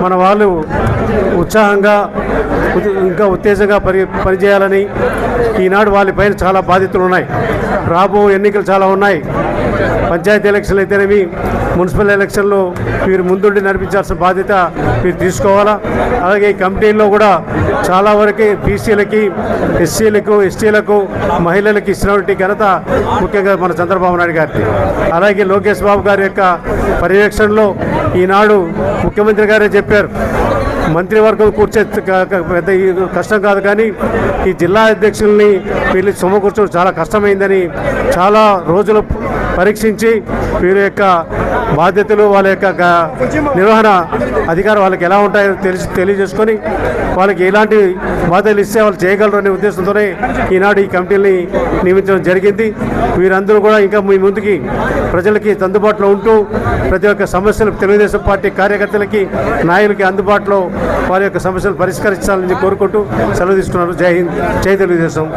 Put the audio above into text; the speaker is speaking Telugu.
మన వాళ్ళు ఉత్సాహంగా ఇంకా ఉత్తేజంగా పనిచేయాలని ఈనాడు వాళ్ళపైన చాలా బాధ్యతలు ఉన్నాయి. రాబో ఎన్నికలు చాలా ఉన్నాయి. పంచాయతీ ఎలక్షన్లు అయితేనేమి, మున్సిపల్ ఎలక్షన్లో మీరు ముందుండి నడిపించాల్సిన బాధ్యత మీరు తీసుకోవాలా. అలాగే ఈ కమిటీల్లో కూడా చాలా వరకు బీసీలకి, ఎస్సీలకు, ఎస్టీలకు, మహిళలకు ఇచ్చినటువంటి ఘనత ముఖ్యంగా మన చంద్రబాబు నాయుడు గారికి. అలాగే లోకేష్ బాబు గారి యొక్క పర్యవేక్షణలో ఈనాడు ముఖ్యమంత్రి గారే చెప్పారు, మంత్రివర్గం కూర్చే పెద్ద కష్టం కాదు, కానీ ఈ జిల్లా అధ్యక్షుల్ని వీళ్ళు సమకూర్చడం చాలా కష్టమైందని చాలా రోజులు పరీక్షించి వీరి యొక్క బాధ్యతలు, వాళ్ళ యొక్క నిర్వహణ అధికారం వాళ్ళకి ఎలా ఉంటాయో తెలియజేసుకొని వాళ్ళకి ఎలాంటి బాధ్యతలు ఇస్తే వాళ్ళు చేయగలరు అనే ఉద్దేశంతోనే ఈనాడు ఈ కమిటీని నియమించడం జరిగింది. వీరందరూ కూడా ఇంకా మీ ముందుకి ప్రజలకి అందుబాటులో ఉంటూ ప్రతి ఒక్క సమస్యలు తెలుగుదేశం పార్టీ కార్యకర్తలకి, నాయకులకి అందుబాటులో వారి యొక్క సమస్యలు పరిష్కరించాలని కోరుకుంటూ సెలవు తీసుకున్నారు. జై హింద్, జై తెలుగుదేశం.